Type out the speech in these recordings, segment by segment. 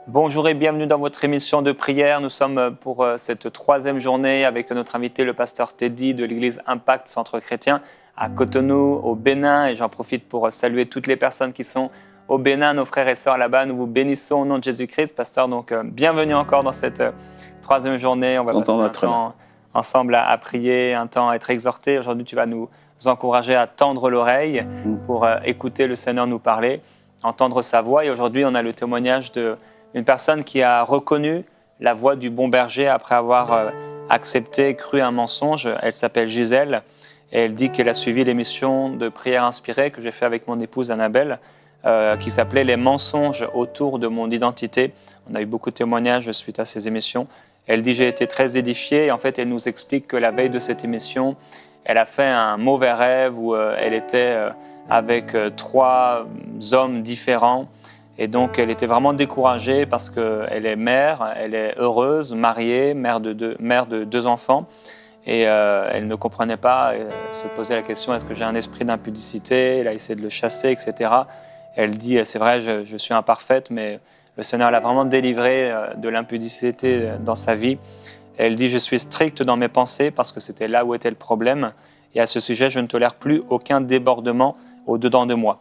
Bonjour et bienvenue dans votre émission de prière. Nous sommes pour cette troisième journée avec notre invité, le pasteur Teddy de l'église Impact Centre Chrétien à Cotonou, au Bénin. Et j'en profite pour saluer toutes les personnes qui sont au Bénin, nos frères et sœurs là-bas. Nous vous bénissons au nom de Jésus-Christ. Pasteur, donc bienvenue encore dans cette troisième journée. On va passer un temps ensemble à prier, un temps à être exhorté. Aujourd'hui, tu vas nous encourager à tendre l'oreille pour écouter le Seigneur nous parler, entendre sa voix. Et aujourd'hui, on a le témoignage d'une personne qui a reconnu la voix du bon berger après avoir accepté, cru un mensonge. Elle s'appelle Gisèle et elle dit qu'elle a suivi l'émission de prière inspirée que j'ai fait avec mon épouse Annabelle, qui s'appelait « Les mensonges autour de mon identité ». On a eu beaucoup de témoignages suite à ces émissions. Elle dit « J'ai été très édifiée » et en fait, elle nous explique que la veille de cette émission, elle a fait un mauvais rêve où elle était avec 3 hommes différents. Et donc, elle était vraiment découragée parce qu'elle est mère, elle est heureuse, mariée, mère de 2 enfants. Et elle ne comprenait pas, elle se posait la question, est-ce que j'ai un esprit d'impudicité? Elle a essayé de le chasser, etc. Elle dit, c'est vrai, je suis imparfaite, mais le Seigneur l'a vraiment délivrée de l'impudicité dans sa vie. Elle dit, je suis stricte dans mes pensées parce que c'était là où était le problème. Et à ce sujet, je ne tolère plus aucun débordement au-dedans de moi.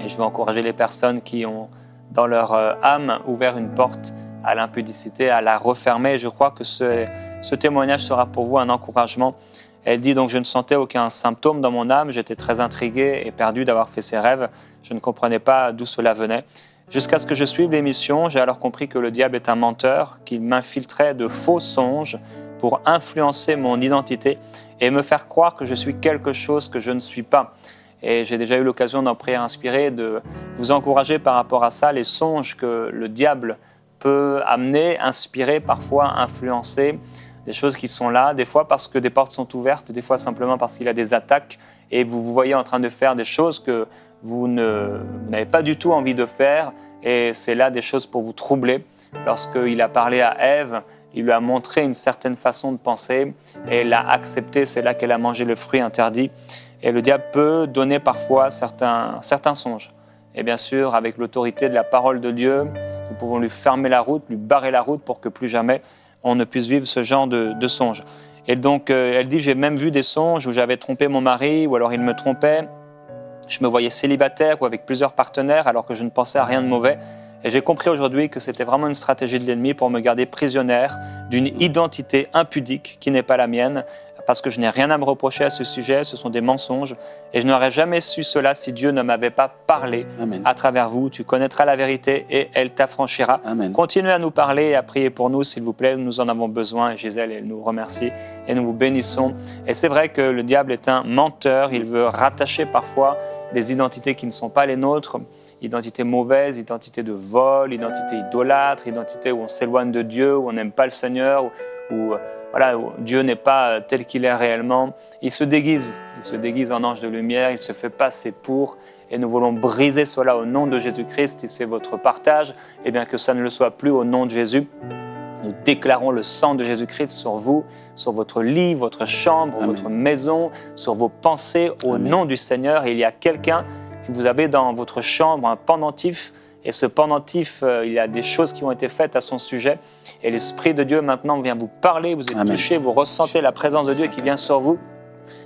Et je veux encourager les personnes qui ont dans leur âme ouvert une porte à l'impudicité, à la refermer. Et je crois que ce témoignage sera pour vous un encouragement. Elle dit donc, je ne sentais aucun symptôme dans mon âme, j'étais très intriguée et perdue d'avoir fait ces rêves. Je ne comprenais pas d'où cela venait. Jusqu'à ce que je suive l'émission, j'ai alors compris que le diable est un menteur, qu'il m'infiltrait de faux songes pour influencer mon identité et me faire croire que je suis quelque chose que je ne suis pas. Et j'ai déjà eu l'occasion d'en prière inspirée, de vous encourager par rapport à ça, les songes que le diable peut amener, inspirer, parfois influencer, des choses qui sont là, des fois parce que des portes sont ouvertes, des fois simplement parce qu'il y a des attaques et vous vous voyez en train de faire des choses que vous n'avez pas du tout envie de faire et c'est là des choses pour vous troubler. Lorsqu'il a parlé à Ève, il lui a montré une certaine façon de penser et elle l'a accepté, c'est là qu'elle a mangé le fruit interdit. Et le diable peut donner parfois certains songes. Et bien sûr, avec l'autorité de la parole de Dieu, nous pouvons lui fermer la route, lui barrer la route pour que plus jamais on ne puisse vivre ce genre de songes. Et donc, elle dit, j'ai même vu des songes où j'avais trompé mon mari, ou alors il me trompait. Je me voyais célibataire ou avec plusieurs partenaires alors que je ne pensais à rien de mauvais. Et j'ai compris aujourd'hui que c'était vraiment une stratégie de l'ennemi pour me garder prisonnière d'une identité impudique qui n'est pas la mienne, parce que je n'ai rien à me reprocher à ce sujet, ce sont des mensonges. Et je n'aurais jamais su cela si Dieu ne m'avait pas parlé à travers vous. Tu connaîtras la vérité et elle t'affranchira. Continuez à nous parler et à prier pour nous, s'il vous plaît. Nous en avons besoin. Et Gisèle, elle nous remercie et nous vous bénissons. Et c'est vrai que le diable est un menteur. Il veut rattacher parfois des identités qui ne sont pas les nôtres. Identité mauvaise, identité de vol, identité idolâtre, identité où on s'éloigne de Dieu, où on n'aime pas le Seigneur, où Dieu n'est pas tel qu'il est réellement. Il se déguise en ange de lumière, il se fait passer pour, et nous voulons briser cela au nom de Jésus-Christ. Si c'est votre partage, et bien que ça ne le soit plus au nom de Jésus. Nous déclarons le sang de Jésus-Christ sur vous, sur votre lit, votre chambre, votre maison, sur vos pensées, au nom du Seigneur. Et il y a quelqu'un que vous avez dans votre chambre, un pendentif, et ce pendentif, il y a des choses qui ont été faites à son sujet. Et l'Esprit de Dieu maintenant vient vous parler, vous êtes touché, vous ressentez la présence de Dieu qui vient sur vous,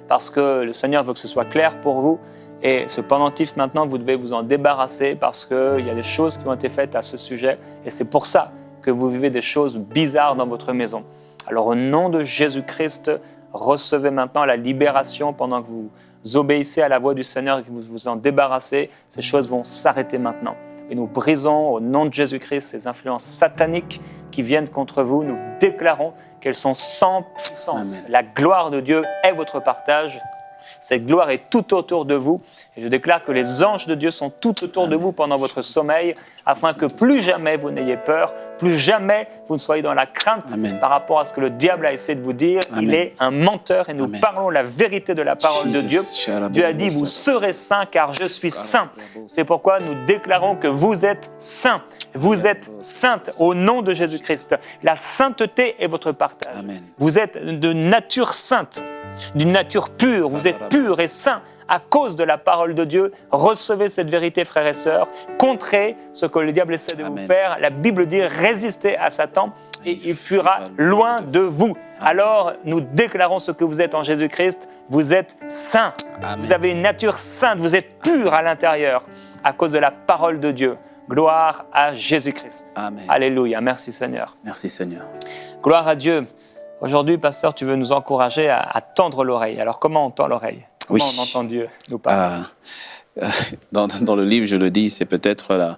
parce que le Seigneur veut que ce soit clair pour vous. Et ce pendentif maintenant, vous devez vous en débarrasser parce qu'il y a des choses qui ont été faites à ce sujet. Et c'est pour ça que vous vivez des choses bizarres dans votre maison. Alors au nom de Jésus-Christ, recevez maintenant la libération pendant que vous obéissez à la voix du Seigneur et que vous vous en débarrassez. Ces choses vont s'arrêter maintenant. Et nous brisons au nom de Jésus-Christ ces influences sataniques qui viennent contre vous. Nous déclarons qu'elles sont sans puissance. La gloire de Dieu est votre partage. Cette gloire est tout autour de vous. Et je déclare que les anges de Dieu sont tout autour de vous pendant votre sommeil, afin que plus jamais vous n'ayez peur, plus jamais vous ne soyez dans la crainte par rapport à ce que le diable a essayé de vous dire. Il est un menteur et nous parlons la vérité de la parole de Dieu. Dieu a dit, vous serez saints car je suis saint. C'est pourquoi nous déclarons que vous êtes saints. Vous êtes saintes au nom de Jésus-Christ. La sainteté est votre partage. Vous êtes de nature sainte, d'une nature pure. Vous êtes purs et saints à cause de la parole de Dieu. Recevez cette vérité, frères et sœurs. Contrez ce que le diable essaie de vous faire. La Bible dit, résistez à Satan et il fuira loin de vous. Alors, nous déclarons ce que vous êtes en Jésus-Christ. Vous êtes saints. Vous avez une nature sainte. Vous êtes purs à l'intérieur à cause de la parole de Dieu. Gloire à Jésus-Christ. Amen. Alléluia. Merci Seigneur. Merci Seigneur. Gloire à Dieu. Aujourd'hui, pasteur, tu veux nous encourager à tendre l'oreille. Alors, comment on tend l'oreille? Comment on entend Dieu nous parler? Dans le livre, je le dis, c'est peut-être,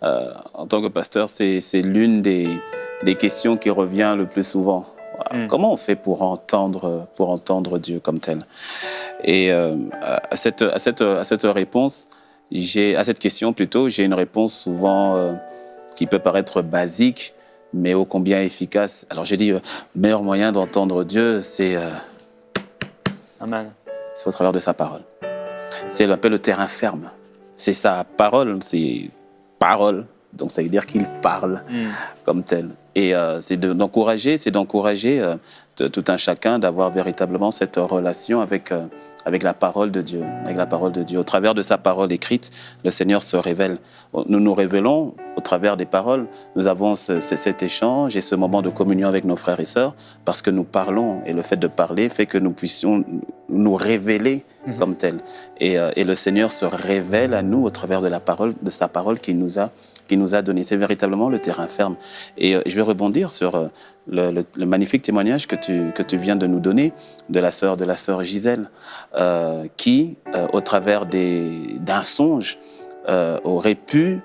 en tant que pasteur, c'est l'une des questions qui revient le plus souvent. Comment on fait pour entendre Dieu comme tel? Et à cette réponse, à cette question plutôt, j'ai une réponse souvent qui peut paraître basique, mais ô combien efficace. Alors je dis, le meilleur moyen d'entendre Dieu, c'est au travers de sa parole. C'est un peu le terrain ferme. C'est sa parole, c'est parole. Donc ça veut dire qu'il parle comme tel. Et c'est d'encourager tout un chacun d'avoir véritablement cette relation avec la parole de Dieu. Avec la parole de Dieu. Au travers de sa parole écrite, le Seigneur se révèle. Nous nous révélons au travers des paroles. Nous avons cet échange et ce moment de communion avec nos frères et sœurs parce que nous parlons. Et le fait de parler fait que nous puissions nous révéler comme tel. Et le Seigneur se révèle à nous au travers de sa parole qu'il nous a donné. C'est véritablement le terrain ferme. Et je vais rebondir sur le magnifique témoignage que tu viens de nous donner de la sœur Gisèle, qui, au travers d'un songe, aurait pu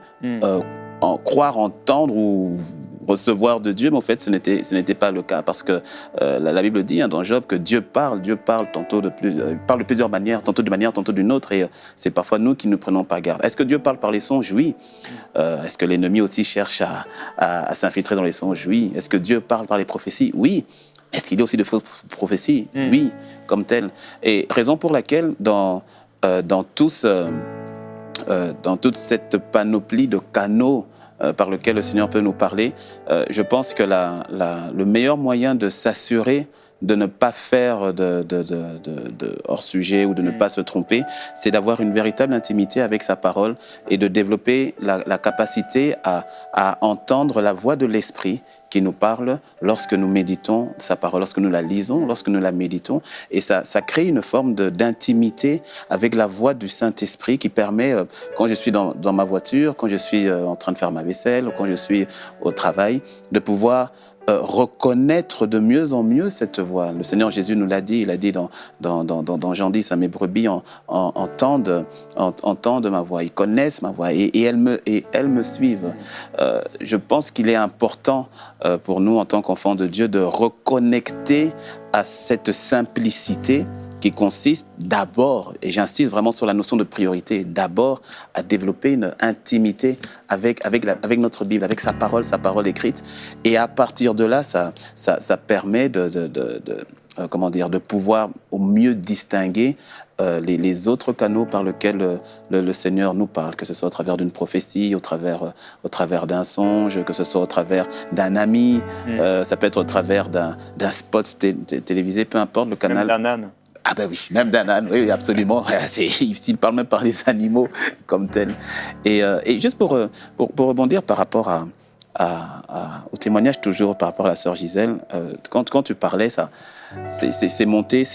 croire, entendre ou recevoir de Dieu, mais en fait, ce n'était pas le cas, parce que la Bible dit dans Job que Dieu parle tantôt parle de plusieurs manières, tantôt d'une manière, tantôt d'une autre, et c'est parfois nous qui ne prenons pas garde. Est-ce que Dieu parle par les songes? Oui. Est-ce que l'ennemi aussi cherche à s'infiltrer dans les songes? Oui. Est-ce que Dieu parle par les prophéties? Oui. Est-ce qu'il y a aussi de fausses prophéties? Oui, comme tel. Et raison pour laquelle, dans toute cette panoplie de canaux par lesquels le Seigneur peut nous parler, je pense que le meilleur moyen de s'assurer de ne pas faire de hors-sujet ou de ne pas se tromper, c'est d'avoir une véritable intimité avec sa parole et de développer la capacité à entendre la voix de l'Esprit qui nous parle lorsque nous méditons sa parole, lorsque nous la lisons, lorsque nous la méditons. Et ça crée une forme d'intimité avec la voix du Saint-Esprit qui permet, quand je suis dans ma voiture, quand je suis en train de faire ma vaisselle, ou quand je suis au travail, de pouvoir reconnaître de mieux en mieux cette voix. Le Seigneur Jésus nous l'a dit, il a dit dans Jean 10, à mes brebis entendent ma voix, ils connaissent ma voix et elles me suivent. Je pense qu'il est important pour nous en tant qu'enfants de Dieu de reconnecter à cette simplicité qui consiste d'abord, et j'insiste vraiment sur la notion de priorité, d'abord à développer une intimité avec notre Bible, avec sa parole écrite. Et à partir de là, ça permet de pouvoir au mieux distinguer les autres canaux par lesquels le Seigneur nous parle, que ce soit au travers d'une prophétie, au travers d'un songe, que ce soit au travers d'un ami, ça peut être au travers d'un spot télévisé, peu importe le canal. Même d'un âne. Ah ben oui, même d'un âne, oui, absolument. Il parle même par les animaux comme tel. Et juste pour rebondir par rapport au témoignage, toujours par rapport à la sœur Gisèle, quand tu parlais, ça, c'est monté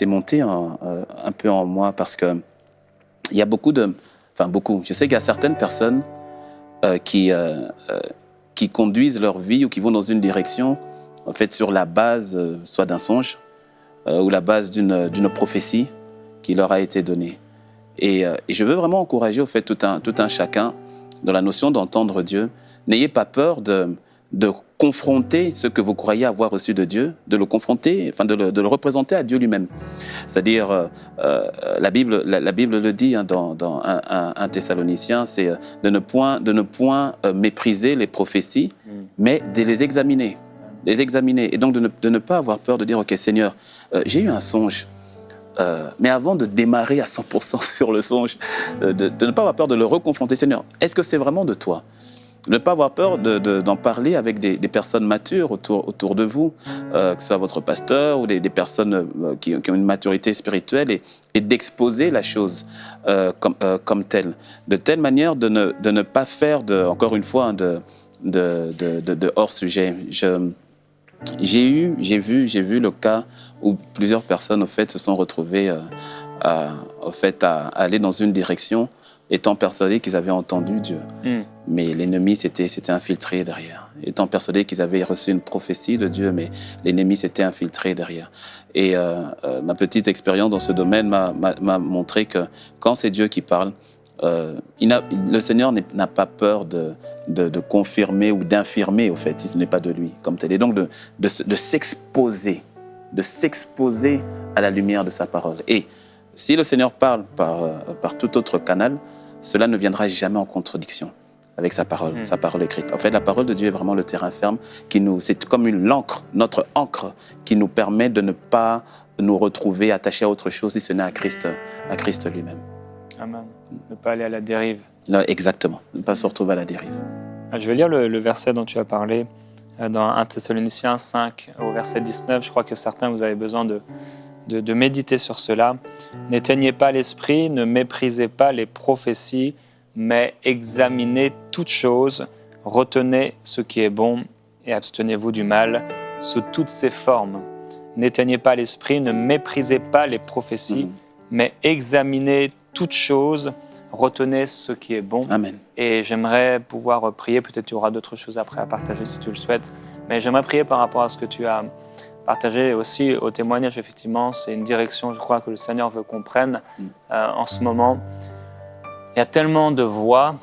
un peu en moi parce que il y a beaucoup, je sais qu'il y a certaines personnes qui conduisent leur vie ou qui vont dans une direction, en fait, sur la base soit d'un songe, ou la base d'une prophétie qui leur a été donnée. Et je veux vraiment encourager au fait tout un chacun dans la notion d'entendre Dieu. N'ayez pas peur de confronter ce que vous croyez avoir reçu de Dieu, de le confronter, enfin de le représenter à Dieu lui-même. C'est-à-dire, la Bible le dit dans 1 Thessaloniciens, c'est de ne point mépriser les prophéties, mais de les examiner. Et donc de ne pas avoir peur de dire, ok Seigneur, j'ai eu un songe, mais avant de démarrer à 100% sur le songe, de ne pas avoir peur de le reconfronter. Seigneur, est-ce que c'est vraiment de toi? Ne pas avoir peur d'en parler avec des personnes matures autour de vous, que ce soit votre pasteur ou des personnes qui ont une maturité spirituelle, et d'exposer la chose comme telle. De telle manière de ne pas faire, encore une fois, de hors-sujet. J'ai vu le cas où plusieurs personnes, au fait, se sont retrouvées à aller dans une direction, étant persuadés qu'ils avaient entendu Dieu. Mais l'ennemi s'était infiltré derrière. Étant persuadés qu'ils avaient reçu une prophétie de Dieu, mais l'ennemi s'était infiltré derrière. Et ma petite expérience dans ce domaine m'a montré que quand c'est Dieu qui parle, le Seigneur n'a pas peur de confirmer ou d'infirmer, au fait, si ce n'est pas de lui, comme tel. Et donc de s'exposer à la lumière de sa parole. Et si le Seigneur parle par tout autre canal, cela ne viendra jamais en contradiction avec sa parole écrite. En fait, la parole de Dieu est vraiment le terrain ferme c'est comme notre ancre qui nous permet de ne pas nous retrouver attachés à autre chose si ce n'est à Christ lui-même. Amen. Ne pas aller à la dérive. Là, exactement, ne pas se retrouver à la dérive. Je vais lire le verset dont tu as parlé dans 1 Thessaloniciens 5 au verset 19. Je crois que certains, vous avez besoin de méditer sur cela. N'éteignez pas l'esprit, ne méprisez pas les prophéties, mais examinez toutes choses, retenez ce qui est bon et abstenez-vous du mal sous toutes ses formes. N'éteignez pas l'esprit, ne méprisez pas les prophéties, mais examinez toutes choses, retenez ce qui est bon. Amen. Et j'aimerais pouvoir prier, peut-être tu auras d'autres choses après à partager si tu le souhaites, mais j'aimerais prier par rapport à ce que tu as partagé aussi au témoignage. Effectivement, c'est une direction, je crois, que le Seigneur veut qu'on prenne en ce moment. Il y a tellement de voies,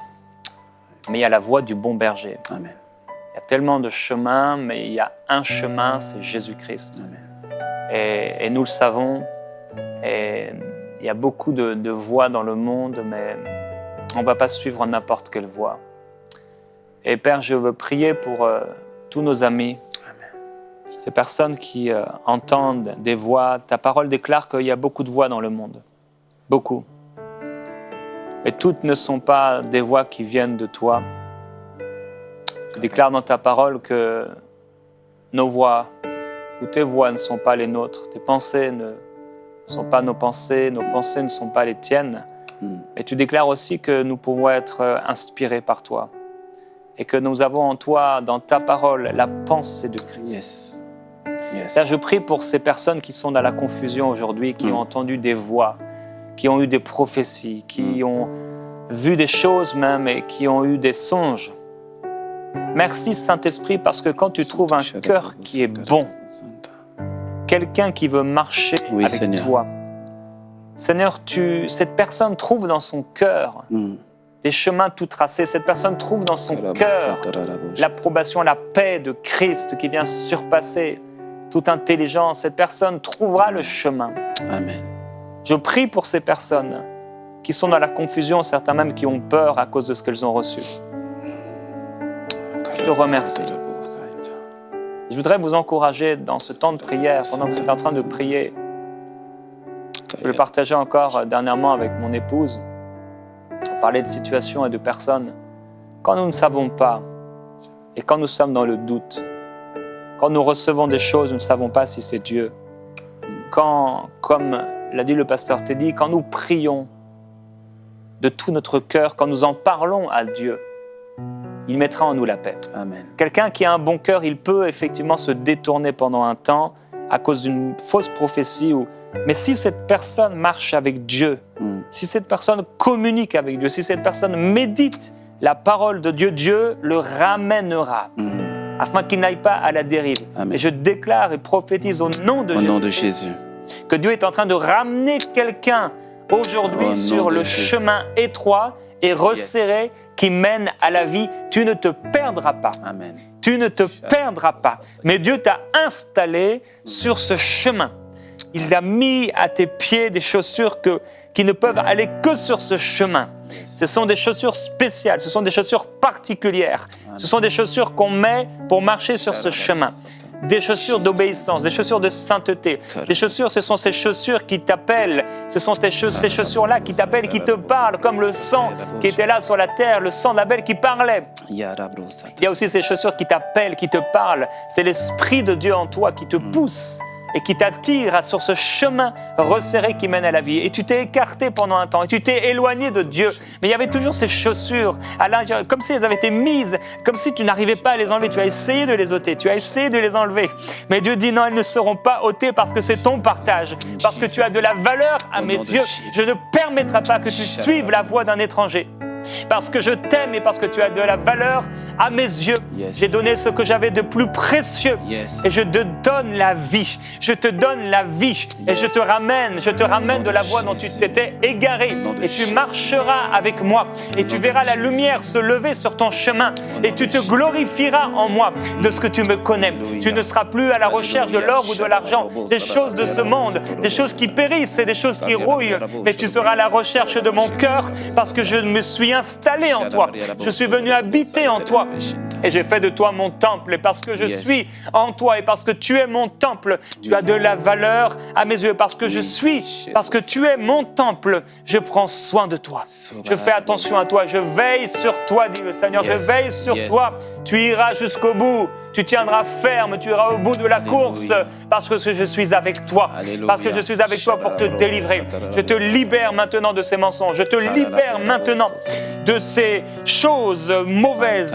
mais il y a la voie du bon berger. Amen. Il y a tellement de chemins, mais il y a un chemin, c'est Jésus-Christ. Et nous le savons, et il y a beaucoup de voies dans le monde, mais on ne va pas suivre n'importe quelle voie. Et Père, je veux prier pour tous nos amis, ces personnes qui entendent des voix. Ta parole déclare qu'il y a beaucoup de voix dans le monde. Beaucoup. Et toutes ne sont pas des voix qui viennent de toi. Tu déclares dans ta parole que nos voix ou tes voix ne sont pas les nôtres. Tes pensées ne sont pas nos pensées ne sont pas les tiennes. Et tu déclares aussi que nous pouvons être inspirés par toi. Et que nous avons en toi, dans ta parole, la pensée de Christ. Père, je prie pour ces personnes qui sont dans la confusion aujourd'hui, qui ont entendu des voix, qui ont eu des prophéties, qui ont vu des choses même et qui ont eu des songes. Merci Saint-Esprit, parce que quand tu trouves un cœur qui est bon, quelqu'un qui veut marcher avec Seigneur. toi, Seigneur, cette personne trouve dans son cœur des chemins tout tracés. Cette personne trouve dans son cœur l'approbation, la paix de Christ qui vient surpasser toute intelligence. Cette personne trouvera le chemin. Amen. Je prie pour ces personnes qui sont dans la confusion, certains même qui ont peur à cause de ce qu'elles ont reçu. Je te remercie. Je voudrais vous encourager dans ce temps de prière, pendant que vous êtes en train de prier. Je le partageais encore dernièrement avec mon épouse. On parlait de situations et de personnes. Quand nous ne savons pas, et quand nous sommes dans le doute, quand nous recevons des choses, nous ne savons pas si c'est Dieu. Quand, comme l'a dit le pasteur Teddy, quand nous prions de tout notre cœur, quand nous en parlons à Dieu, il mettra en nous la paix. Amen. Quelqu'un qui a un bon cœur, il peut effectivement se détourner pendant un temps à cause d'une fausse prophétie. Mais si cette personne marche avec Dieu, si cette personne communique avec Dieu, si cette personne médite la parole de Dieu, Dieu le ramènera afin qu'il n'aille pas à la dérive. Amen. Et je déclare et prophétise au nom de Jésus que Dieu est en train de ramener quelqu'un aujourd'hui sur le chemin étroit et resserré qui mène à la vie. Tu ne te perdras pas. Amen. Tu ne te perdras pas. Mais Dieu t'a installé sur ce chemin. Il a mis à tes pieds des chaussures qui ne peuvent aller que sur ce chemin. Ce sont des chaussures spéciales, ce sont des chaussures particulières. Ce sont des chaussures qu'on met pour marcher sur ce chemin. des chaussures d'obéissance, des chaussures de sainteté. Les chaussures, ce sont ces chaussures qui t'appellent. Ce sont ces chaussures-là qui t'appellent et qui te parlent, comme le sang qui était là sur la terre, le sang d'Abel qui parlait. Il y a aussi ces chaussures qui t'appellent, qui te parlent. C'est l'Esprit de Dieu en toi qui te pousse et qui t'attire sur ce chemin resserré qui mène à la vie. Et tu t'es écarté pendant un temps, et tu t'es éloigné de Dieu. Mais il y avait toujours ces chaussures à l'intérieur, comme si elles avaient été mises, comme si tu n'arrivais pas à les enlever. Tu as essayé de les ôter, tu as essayé de les enlever. Mais Dieu dit non, elles ne seront pas ôtées parce que c'est ton partage, parce que tu as de la valeur à mes yeux. Je ne permettrai pas que tu suives la voie d'un étranger. Parce que je t'aime et parce que tu as de la valeur à mes yeux. J'ai donné ce que j'avais de plus précieux et je te donne la vie. Je te donne la vie et je te ramène de la voie dont tu t'étais égaré et tu marcheras avec moi et tu verras la lumière se lever sur ton chemin et tu te glorifieras en moi de ce que tu me connais. Tu ne seras plus à la recherche de l'or ou de l'argent, des choses de ce monde, des choses qui périssent et des choses qui rouillent, mais tu seras à la recherche de mon cœur parce que je me suis installé en toi. Je suis venu habiter en toi. Et j'ai fait de toi mon temple. Et parce que je suis en toi et parce que tu es mon temple, tu as de la valeur à mes yeux. Parce que parce que tu es mon temple, je prends soin de toi. Je fais attention à toi. Je veille sur toi, dit le Seigneur. Je veille sur toi. Tu iras jusqu'au bout. Tu tiendras ferme, tu iras au bout de la course parce que je suis avec toi. Parce que je suis avec toi pour te délivrer. Je te libère maintenant de ces mensonges. Je te libère maintenant de ces choses mauvaises,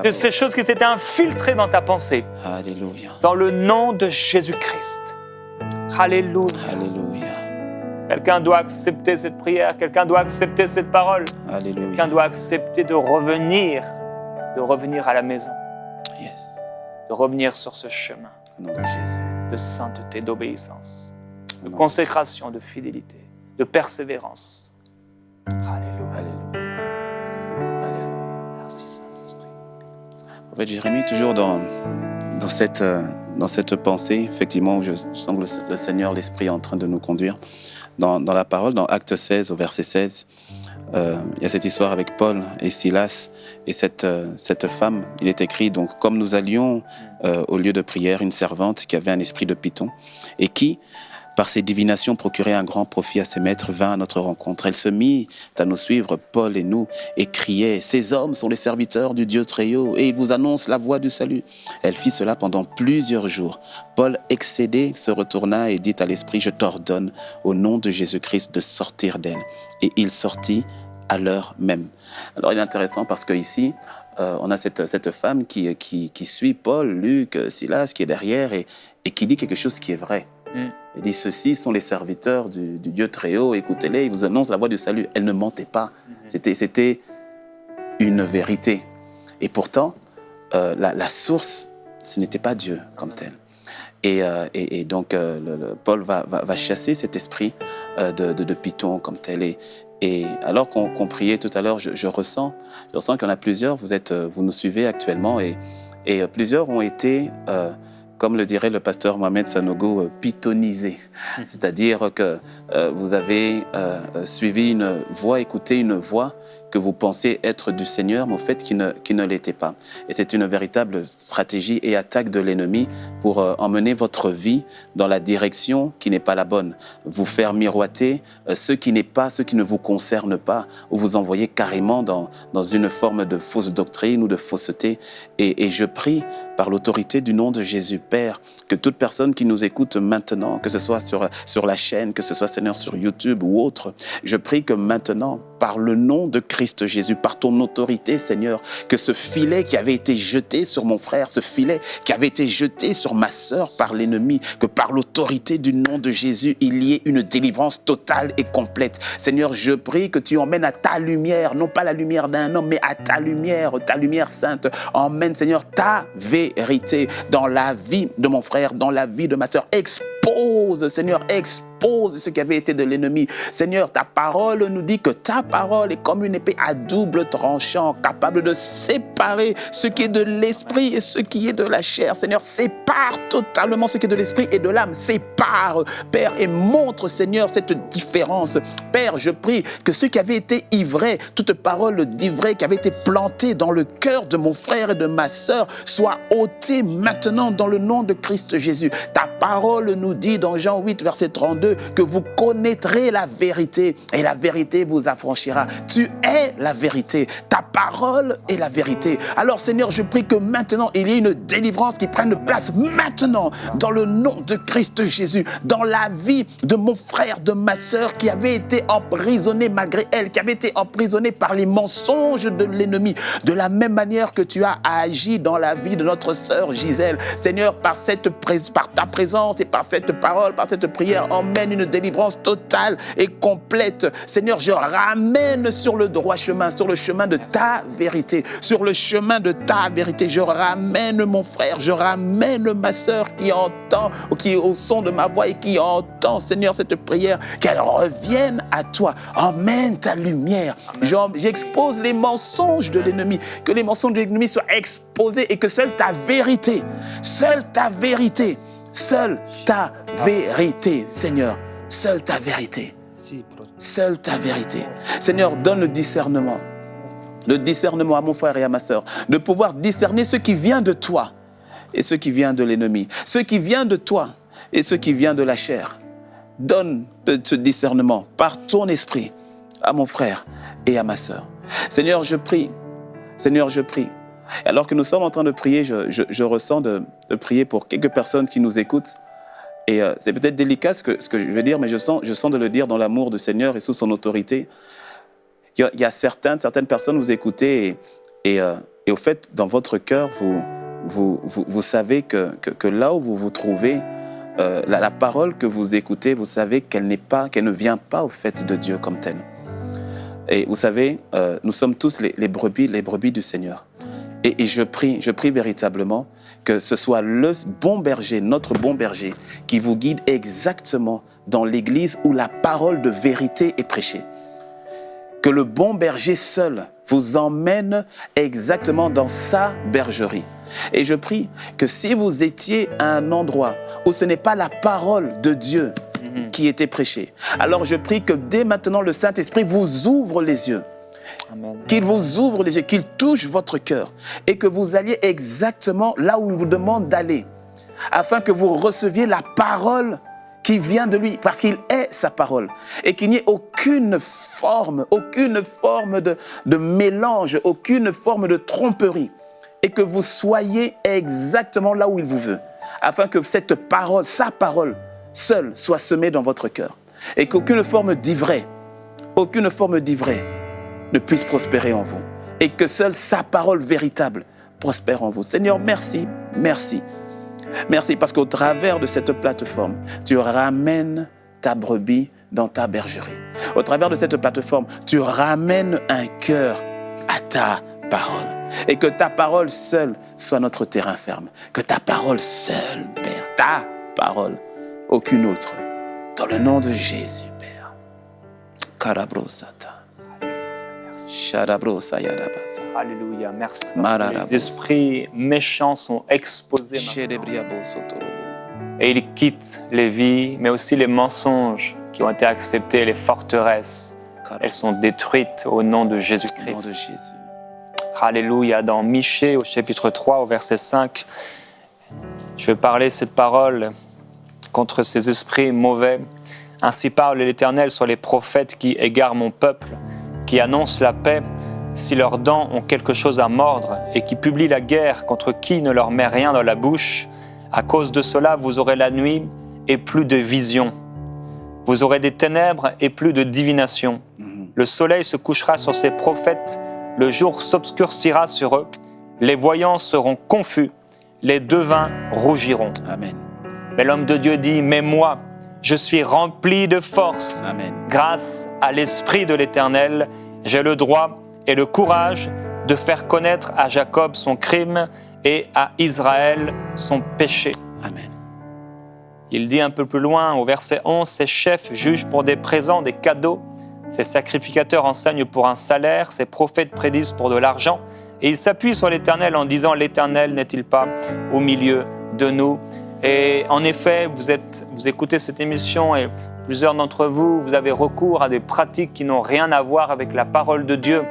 de ces choses qui s'étaient infiltrées dans ta pensée. Alléluia. Dans le nom de Jésus-Christ. Alléluia. Alléluia. Quelqu'un doit accepter cette prière. Quelqu'un doit accepter cette parole. Alléluia. Quelqu'un doit accepter de revenir à la maison. Yes. De revenir sur ce chemin Au nom de Jésus. de sainteté, d'obéissance, de consécration, de fidélité, de persévérance. Alléluia. Alléluia. Alléluia. Merci Saint-Esprit. En fait, Jérémie, toujours dans cette pensée, effectivement, où je sens que le Seigneur, l'Esprit est en train de nous conduire. Dans la parole, dans Acte 16, au verset 16, il y a cette histoire avec Paul et Silas et cette femme. Il est écrit, donc, comme nous allions au lieu de prière, une servante qui avait un esprit de python et qui, par ses divinations, procurait un grand profit à ses maîtres, vint à notre rencontre. Elle se mit à nous suivre, Paul et nous, et criait, « Ces hommes sont les serviteurs du Dieu très haut, et ils vous annoncent la voie du salut. » Elle fit cela pendant plusieurs jours. Paul, excédé, se retourna et dit à l'esprit, « Je t'ordonne, au nom de Jésus-Christ, de sortir d'elle. » Et il sortit à l'heure même. Alors il est intéressant parce qu'ici, on a cette femme qui suit Paul, Luc, Silas, qui est derrière et qui dit quelque chose qui est vrai. Il dit, ceux-ci sont les serviteurs du Dieu très haut, écoutez-les, ils vous annoncent la voie du salut. Elle ne mentait pas, c'était une vérité. Et pourtant, la source, ce n'était pas Dieu comme tel. Et donc, Paul va chasser cet esprit de python comme tel. Et alors qu'on priait tout à l'heure, je ressens qu'il y en a plusieurs, vous nous suivez actuellement, et plusieurs ont été... comme le dirait le pasteur Mohamed Sanogo, pythonisé. C'est-à-dire que vous avez suivi une voie, écouté une voix que vous pensez être du Seigneur, mais au fait qui ne l'était pas. Et c'est une véritable stratégie et attaque de l'ennemi pour emmener votre vie dans la direction qui n'est pas la bonne. Vous faire miroiter ce qui n'est pas, ce qui ne vous concerne pas, ou vous envoyer carrément dans une forme de fausse doctrine ou de fausseté. Et je prie par l'autorité du nom de Jésus, Père, que toute personne qui nous écoute maintenant, que ce soit sur la chaîne, que ce soit, Seigneur, sur YouTube ou autre, je prie que maintenant, par le nom de Christ Jésus, par ton autorité, Seigneur, que ce filet qui avait été jeté sur mon frère, ce filet qui avait été jeté sur ma sœur par l'ennemi, que par l'autorité du nom de Jésus, il y ait une délivrance totale et complète. Seigneur, je prie que tu emmènes à ta lumière, non pas la lumière d'un homme, mais à ta lumière sainte. Emmène, Seigneur, ta vérité dans la vie de mon frère, dans la vie de ma sœur. Expose expose, Seigneur, expose ce qui avait été de l'ennemi. Seigneur, ta parole nous dit que ta parole est comme une épée à double tranchant, capable de séparer ce qui est de l'esprit et ce qui est de la chair. Seigneur, sépare totalement ce qui est de l'esprit et de l'âme. Sépare, Père, et montre, Seigneur, cette différence. Père, je prie que ceux qui avaient été ivrés, toute parole d'ivré qui avait été plantée dans le cœur de mon frère et de ma sœur, soit ôtée maintenant dans le nom de Christ Jésus. Ta parole nous dit dans Jean 8, verset 32, que vous connaîtrez la vérité et la vérité vous affranchira. Tu es la vérité. Ta parole est la vérité. Alors, Seigneur, je prie que maintenant, il y ait une délivrance qui prenne place maintenant dans le nom de Christ Jésus, dans la vie de mon frère, de ma sœur qui avait été emprisonnée malgré elle, qui avait été emprisonnée par les mensonges de l'ennemi. De la même manière que tu as agi dans la vie de notre sœur Gisèle. Seigneur, par ta présence et par cette parole, par cette prière, emmène une délivrance totale et complète. Seigneur, je ramène sur le droit chemin, sur le chemin de ta vérité, sur le chemin de ta vérité. Je ramène mon frère, je ramène ma sœur qui entend, qui est au son de ma voix et qui entend, Seigneur, cette prière, qu'elle revienne à toi. Emmène ta lumière. J'expose les mensonges de l'ennemi, que les mensonges de l'ennemi soient exposés et que seule ta vérité, seule ta vérité, Seigneur, seule ta vérité, seule ta vérité. Seigneur, donne le discernement à mon frère et à ma sœur, de pouvoir discerner ce qui vient de toi et ce qui vient de l'ennemi, ce qui vient de toi et ce qui vient de la chair. Donne ce discernement par ton esprit à mon frère et à ma sœur. Seigneur, je prie. Alors que nous sommes en train de prier, je ressens de prier pour quelques personnes qui nous écoutent. Et c'est peut-être délicat ce que je vais dire, mais je sens de le dire dans l'amour du Seigneur et sous son autorité. Il y a certaines personnes, vous écoutez et au fait, dans votre cœur, vous savez que là où vous vous trouvez, la parole que vous écoutez, vous savez qu'elle ne vient pas au fait de Dieu comme telle. Et vous savez, nous sommes tous les brebis du Seigneur. Et je prie véritablement que ce soit le bon berger, notre bon berger, qui vous guide exactement dans l'église où la parole de vérité est prêchée. Que le bon berger seul vous emmène exactement dans sa bergerie. Et je prie que si vous étiez à un endroit où ce n'est pas la parole de Dieu qui était prêchée, alors je prie que dès maintenant le Saint-Esprit vous ouvre les yeux. Amen. Qu'il vous ouvre les yeux, qu'il touche votre cœur et que vous alliez exactement là où il vous demande d'aller, afin que vous receviez la parole qui vient de lui, parce qu'il est sa parole, et qu'il n'y ait aucune forme de mélange, aucune forme de tromperie, et que vous soyez exactement là où il vous veut, afin que cette parole, sa parole, seule soit semée dans votre cœur, et qu'aucune forme d'ivrée ne puisse prospérer en vous, et que seule sa parole véritable prospère en vous. Seigneur, merci. Merci parce qu'au travers de cette plateforme, tu ramènes ta brebis dans ta bergerie. Au travers de cette plateforme, tu ramènes un cœur à ta parole. Et que ta parole seule soit notre terrain ferme. Que ta parole seule, Père, ta parole, aucune autre. Dans le nom de Jésus, Père. Karabrosata. Alléluia, merci. Les esprits méchants sont exposés maintenant. Et ils quittent les vies, mais aussi les mensonges qui ont été acceptés, les forteresses. Elles sont détruites au nom de Jésus-Christ. Alléluia. Dans Michée, au chapitre 3, au verset 5, je vais parler cette parole contre ces esprits mauvais. Ainsi parle l'Éternel sur les prophètes qui égarent mon peuple, qui annoncent la paix si leurs dents ont quelque chose à mordre et qui publient la guerre contre qui ne leur met rien dans la bouche. À cause de cela, vous aurez la nuit et plus de vision. Vous aurez des ténèbres et plus de divination. Le soleil se couchera sur ces prophètes, le jour s'obscurcira sur eux. Les voyants seront confus, les devins rougiront. Amen. Mais l'homme de Dieu dit, mais moi, je suis rempli de force. Amen. Grâce à l'Esprit de l'Éternel, j'ai le droit et le courage de faire connaître à Jacob son crime et à Israël son péché. Amen. Il dit un peu plus loin, au verset 11, « Ces chefs jugent pour des présents, des cadeaux. Ces sacrificateurs enseignent pour un salaire. Ces prophètes prédisent pour de l'argent. Et ils s'appuient sur l'Éternel en disant, « L'Éternel n'est-il pas au milieu de nous ?» Et en effet, vous écoutez cette émission et plusieurs d'entre vous, vous avez recours à des pratiques qui n'ont rien à voir avec la parole de Dieu.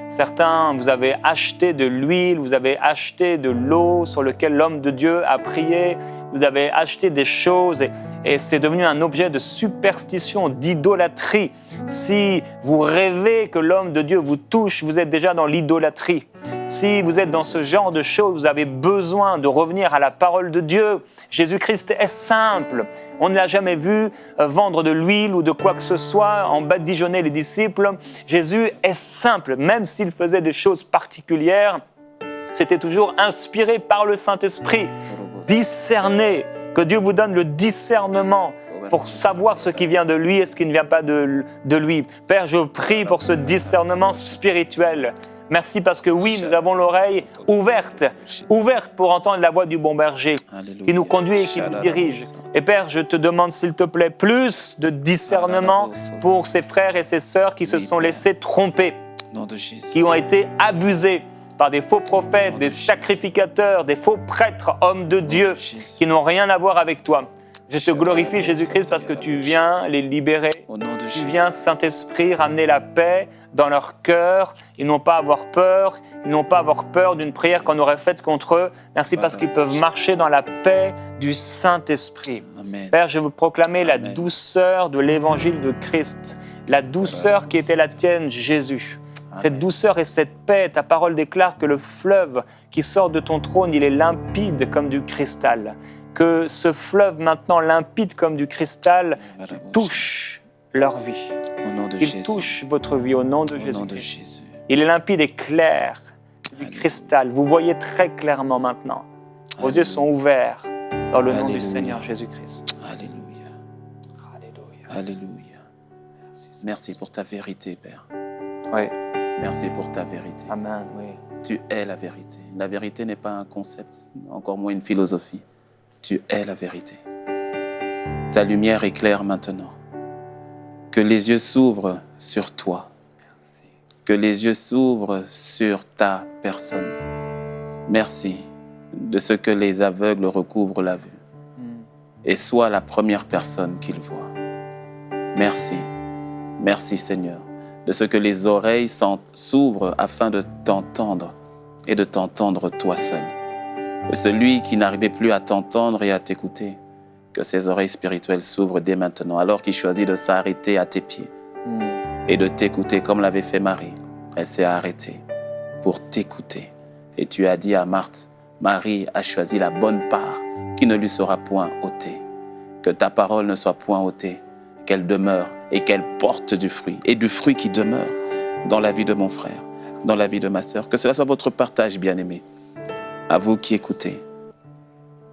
Certains, vous avez acheté de l'huile, vous avez acheté de l'eau sur laquelle l'homme de Dieu a prié, vous avez acheté des choses et c'est devenu un objet de superstition, d'idolâtrie. Si vous rêvez que l'homme de Dieu vous touche, vous êtes déjà dans l'idolâtrie. Si vous êtes dans ce genre de choses, vous avez besoin de revenir à la parole de Dieu. Jésus-Christ est simple. On ne l'a jamais vu vendre de l'huile ou de quoi que ce soit, en badigeonner les disciples. Jésus est simple, même s'il faisait des choses particulières, c'était toujours inspiré par le Saint-Esprit. Discerner, que Dieu vous donne le discernement pour savoir ce qui vient de lui et ce qui ne vient pas de lui. Père, je prie pour ce discernement spirituel. Merci parce que oui, nous avons l'oreille ouverte pour entendre la voix du bon berger qui nous conduit et qui nous dirige. Et Père, je te demande s'il te plaît plus de discernement pour ces frères et ces sœurs qui se sont laissés tromper, qui ont été abusés par des faux prophètes, des sacrificateurs, des faux prêtres, hommes de Dieu, qui n'ont rien à voir avec toi. Je te glorifie, Jésus-Christ, parce que tu viens les libérer. Tu viens, Saint-Esprit, ramener la paix dans leur cœur. Ils n'ont pas à avoir peur. Ils n'ont pas à avoir peur d'une prière qu'on aurait faite contre eux. Merci parce qu'ils peuvent marcher dans la paix du Saint-Esprit. Amen. Père, je veux proclamer la Amen. douceur de l'évangile de Christ, la douceur qui était la tienne, Jésus. Cette douceur et cette paix, ta parole déclare que le fleuve qui sort de ton trône, il est limpide comme du cristal. Que ce fleuve maintenant limpide comme du cristal touche leur vie. Au nom de Il Jésus. touche votre vie au nom de Au nom de Jésus. Jésus. Il est limpide et clair, du Alléluia. cristal. Vous voyez très clairement maintenant. Vos yeux sont ouverts dans le nom du Alléluia. Seigneur Jésus-Christ. Alléluia. Alléluia. Alléluia. Merci. Merci pour ta vérité, Père. Oui. Merci pour ta vérité. Amen. Oui. Tu es la vérité. La vérité n'est pas un concept, encore moins une philosophie. Tu es la vérité. Ta lumière éclaire maintenant. Que les yeux s'ouvrent sur toi. Merci. Que les yeux s'ouvrent sur ta personne. Merci de ce que les aveugles recouvrent la vue. Et sois la première personne qu'ils voient. Merci. Merci Seigneur, de ce que les oreilles s'ouvrent afin de t'entendre et de t'entendre toi seul. Et celui qui n'arrivait plus à t'entendre et à t'écouter, que ses oreilles spirituelles s'ouvrent dès maintenant, alors qu'il choisit de s'arrêter à tes pieds et de t'écouter comme l'avait fait Marie. Elle s'est arrêtée pour t'écouter. Et tu as dit à Marthe, Marie a choisi la bonne part qui ne lui sera point ôtée. Que ta parole ne soit point ôtée, qu'elle demeure et qu'elle porte du fruit, et du fruit qui demeure dans la vie de mon frère, dans la vie de ma sœur. Que cela soit votre partage, bien-aimés. À vous qui écoutez.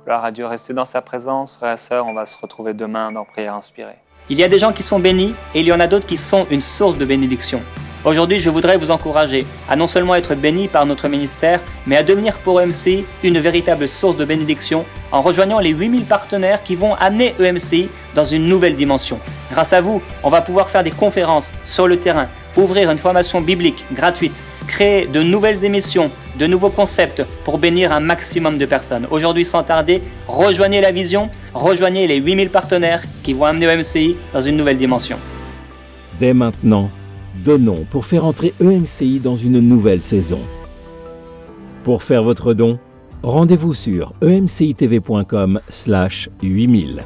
Gloire à Dieu, restez dans sa présence, frères et sœurs. On va se retrouver demain dans Prière Inspirée. Il y a des gens qui sont bénis et il y en a d'autres qui sont une source de bénédiction. Aujourd'hui, je voudrais vous encourager à non seulement être bénis par notre ministère, mais à devenir pour EMCI une véritable source de bénédiction en rejoignant les 8000 partenaires qui vont amener EMCI dans une nouvelle dimension. Grâce à vous, on va pouvoir faire des conférences sur le terrain, ouvrir une formation biblique gratuite, créer de nouvelles émissions, de nouveaux concepts pour bénir un maximum de personnes. Aujourd'hui, sans tarder, rejoignez la vision, rejoignez les 8000 partenaires qui vont amener EMCI dans une nouvelle dimension. Dès maintenant, donnons pour faire entrer EMCI dans une nouvelle saison. Pour faire votre don, rendez-vous sur emcitv.com/8000.